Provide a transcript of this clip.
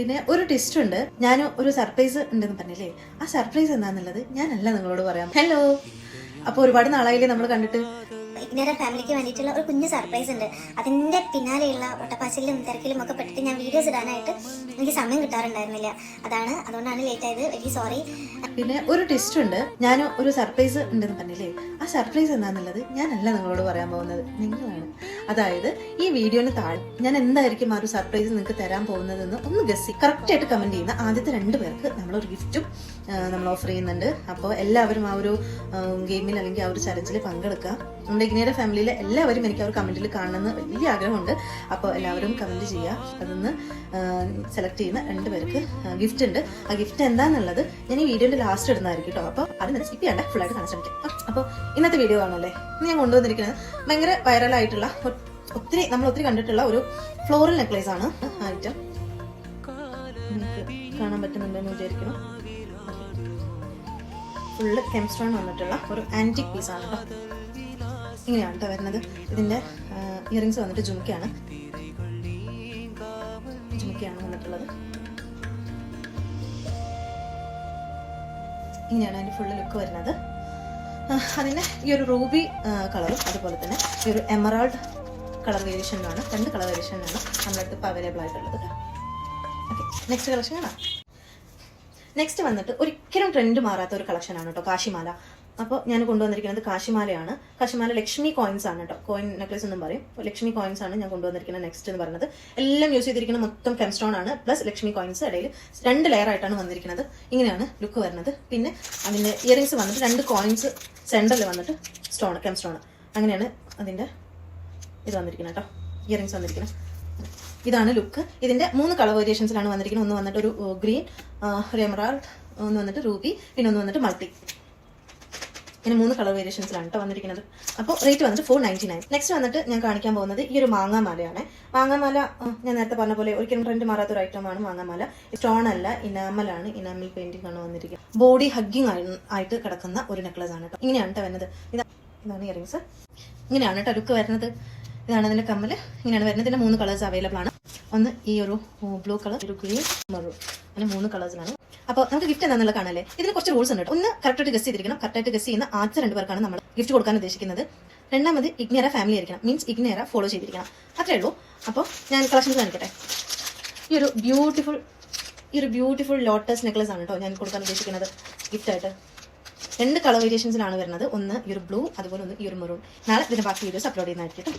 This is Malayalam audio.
പിന്നെ ഒരു ട്വിസ്റ്റ് ഉണ്ട്. ഞാൻ ഒരു സർപ്രൈസ് ഉണ്ടെന്ന് പറഞ്ഞില്ലേ, ആ സർപ്രൈസ് എന്താന്നുള്ളത് ഞാനല്ല നിങ്ങളോട് പറയാം. ഹലോ, അപ്പൊ ഒരുപാട് നാളായില്ലേ നമ്മൾ കണ്ടിട്ട്. ഇഗ്നോറ ഫാമിലിക്ക് വേണ്ടിയിട്ടുള്ള ഒരു കുഞ്ഞു സർപ്രൈസ് ഉണ്ട്. അതിന്റെ പിന്നാലെയുള്ള ഒട്ടപ്പാച്ചിലും തിരക്കിലും ഒക്കെ പെട്ടിട്ട് ഞാൻ വീഡിയോസ് ഇടാനായിട്ട് എനിക്ക് സമയം കിട്ടാറുണ്ടായിരുന്നില്ല. അതുകൊണ്ടാണ് ലേറ്റ് ആയത്. Very sorry. പിന്നെ ഒരു ട്വിസ്റ്റ് ഉണ്ട്. ഞാൻ ഒരു സർപ്രൈസ് ഉണ്ടെന്ന് പറഞ്ഞില്ലേ, ആ സർപ്രൈസ് എന്താന്നുള്ളത് ഞാനല്ല നിങ്ങളോട് പറയാൻ പോകുന്നത്, നിങ്ങളാണ്. അതായത് ഈ വീഡിയോന് താഴെ ഞാൻ എന്തായിരിക്കും ആ ഒരു സർപ്രൈസ് നിങ്ങൾക്ക് തരാൻ പോകുന്നതെന്ന് ഒന്ന് ഗസ് കറക്റ്റ് ആയിട്ട് കമന്റ് ചെയ്യുന്ന ആദ്യത്തെ 2 പേർക്ക് നമ്മളൊരു ഗിഫ്റ്റും നമ്മൾ ഓഫർ ചെയ്യുന്നുണ്ട്. അപ്പോൾ എല്ലാവരും ആ ഒരു ഗെയിമിൽ അല്ലെങ്കിൽ ആ ഒരു ചലഞ്ചിൽ പങ്കെടുക്കുക. നമ്മുടെ ഇഗ്നോറ ഫാമിലിയിലെ എല്ലാവരും എനിക്ക് ആ ഒരു കമന്റിൽ കാണണമെന്ന് വലിയ ആഗ്രഹമുണ്ട്. അപ്പോൾ എല്ലാവരും കമന്റ് ചെയ്യുക. അതൊന്ന് സെലക്ട് ചെയ്യുന്ന 2 പേർക്ക് ഗിഫ്റ്റ് ഉണ്ട്. ആ ഗിഫ്റ്റ് എന്താന്നുള്ളത് ഞാൻ ഈ വീഡിയോയുടെ ലാസ്റ്റ് ഇടുന്നതായിരിക്കും കേട്ടോ. അപ്പോൾ അത് തന്നെ സ്കിപ്പ് ചെയ്യാണ്ട് ഫുള്ളായിട്ട് കാണാൻ ശ്രമിക്കാം. അപ്പോൾ ഇന്നത്തെ വീഡിയോ ആണല്ലേ ഇന്ന് ഞാൻ കൊണ്ടുവന്നിരിക്കുന്നത് ഭയങ്കര വൈറലായിട്ടുള്ള നമ്മൾ ഒത്തിരി കണ്ടിട്ടുള്ള ഒരു ഫ്ലോറൽ നെക്ലേസ് ആണ്. ഐറ്റം നിങ്ങൾക്ക് കാണാൻ പറ്റുന്നുണ്ടെന്ന് വിചാരിക്കണം. ഫുള്ള് കെംസ്റ്റോൺ വന്നിട്ടുള്ള ഒരു ആന്റിക് പീസ് ആണ് കേട്ടോ. ഇങ്ങനെയാണ് കേട്ടോ വരുന്നത്. ഇതിന്റെ ഇയറിങ്സ് വന്നിട്ട് ജുംക്കയാണ് വന്നിട്ടുള്ളത്. ഇങ്ങനെയാണ് അതിന്റെ ഫുള്ള് ലുക്ക് വരുന്നത്. അതിന്റെ ഈ ഒരു റൂബി കളറും അതുപോലെ തന്നെ ഈ ഒരു എമറാൾഡ് കളർ വേരിയേഷനിലാണ്, 2 കളർ വേരിയേഷനിലാണ് നമ്മുടെ അടുത്ത് ഇപ്പോൾ അവൈലബിൾ ആയിട്ടുള്ളത്. ഓക്കെ, നെക്സ്റ്റ് കളക്ഷൻ കാണാം. നെക്സ്റ്റ് വന്നിട്ട് ഒരിക്കലും ട്രെൻഡ് മാറാത്ത ഒരു കളക്ഷനാണ് കേട്ടോ, കാശിമാല. അപ്പോൾ ഞാൻ കൊണ്ടുവന്നിരിക്കുന്നത് കാശിമാലയാണ്. കാശിമാല ലക്ഷ്മി കോയിൻസ് ആണ് കേട്ടോ, കോയിൻ നെക്ലേസ് എന്നും പറയും. ലക്ഷ്മി കോയിൻസ് ആണ് ഞാൻ കൊണ്ടുവന്നിരിക്കുന്നത്. നെക്സ്റ്റ് എന്ന് പറയുന്നത് എല്ലാം യൂസ് ചെയ്തിരിക്കുന്ന മൊത്തം കെംസ്റ്റോൺ ആണ്, പ്ലസ് ലക്ഷ്മി കോയിൻസ് ഇടയിൽ 2 ലെയർ ആയിട്ടാണ് വന്നിരിക്കുന്നത്. ഇങ്ങനെയാണ് ലുക്ക് വരുന്നത്. പിന്നെ അതിന്റെ ഇയറിങ്സ് വന്നിട്ട് 2 കോയിൻസ് സെന്ററിൽ വന്നിട്ട് കെംസ്റ്റോൺ. അങ്ങനെയാണ് അതിന്റെ ഇത് വന്നിരിക്കുന്നത് കേട്ടോ, ഇയറിങ്സ് വന്നിരിക്കുന്നത്. ഇതാണ് ലുക്ക്. ഇതിന്റെ 3 കളർ വേരിയേഷൻസിലാണ് വന്നിരിക്കുന്നത്. ഒന്ന് വന്നിട്ട് ഒരു ഗ്രീൻ, ഒരു എമറാൾഡ്, ഒന്ന് വന്നിട്ട് റൂബി, പിന്നെ ഒന്ന് വന്നിട്ട് മൾട്ടി. ഇങ്ങനെ 3 കളർ വേരിയേഷൻസിലാണ് കേട്ടോ വന്നിരിക്കുന്നത്. അപ്പോൾ റേറ്റ് വന്നിട്ട് 499. നെക്സ്റ്റ് വന്നിട്ട് ഞാൻ കാണിക്കാൻ പോകുന്നത് ഈ ഒരു മാങ്ങാമാലയാണ്. മാങ്ങാമാല ഞാൻ നേരത്തെ പറഞ്ഞ പോലെ ഒരിക്കലും ട്രെൻഡ് മാറാത്ത ഒരു ഐറ്റമാണ് മാങ്ങാമാല. സ്റ്റോൺ അല്ല, ഇനാമലാണ്. ഇനാമൽ പെയിന്റിംഗ് ആണ് വന്നിരിക്കുന്നത്. ബോഡി ഹഗ്ഗിങ് ആയിട്ട് കിടക്കുന്ന ഒരു നെക്ലസ് ആണ് കേട്ടോ. ഇങ്ങനെയാണ് കേട്ടോ വരുന്നത്. ഇതാണ് ഇയറിങ്സ്. ഇങ്ങനെയാണ് കേട്ടോ ലുക്ക് വരുന്നത്. ഇതാണ് അതിന്റെ കമ്മല്. ഇങ്ങനെയാണ് വരുന്നത്. ഇതിന്റെ 3 കളേഴ്സ് അവൈലബിൾ ആണ്. ഒന്ന് ഈ ഒരു ബ്ലൂ കളർ, ഒരു ഗ്രീൻ, മെറൂൺ, അങ്ങനെ 3 കളേഴ്സിലാണ്. അപ്പോൾ നമുക്ക് ഗിഫ്റ്റ് എന്താണെന്നുള്ള കാണാല്ലേ. ഇതിന് കുറച്ച് റൂൾസ് ഉണ്ട്. ഒന്ന് കറക്റ്റായിട്ട് ഗസ് ചെയ്തിരിക്കണം. കറക്റ്റായിട്ട് ഗസ് ചെയ്യുന്ന ആദ്യത്തെ 2 പേർക്കാണ് നമ്മൾ ഗിഫ്റ്റ് കൊടുക്കാൻ ഉദ്ദേശിക്കുന്നത്. രണ്ടാമത് ഇഗ്നോറ ഫാമിലി ആയിരിക്കണം, മീൻസ് ഇഗ്നോറ ഫോളോ ചെയ്തിരിക്കണം. അത്രേ ഉള്ളൂ. അപ്പോൾ ഞാൻ കളക്ഷൻസ് കാണിക്കട്ടെ. ഈ ഒരു ബ്യൂട്ടിഫുൾ ലോട്ടസ് നെക്ലസ് ആണ് കേട്ടോ ഞാൻ കൊടുക്കാൻ ഉദ്ദേശിക്കുന്നത് ഗിഫ്റ്റ് ആയിട്ട്. 2 കളർ വേരിയേഷൻസിലാണ് വരുന്നത്. ഒന്ന് ഈ ഒരു ബ്ലൂ, അതുപോലെ ഒന്ന് ഈ ഒരു മെറൂൺ. നാളെ ഇതിന്റെ ബാക്കി വീഡിയോസ് അപ്ലോഡ് ചെയ്യുന്നതായിരിക്കും.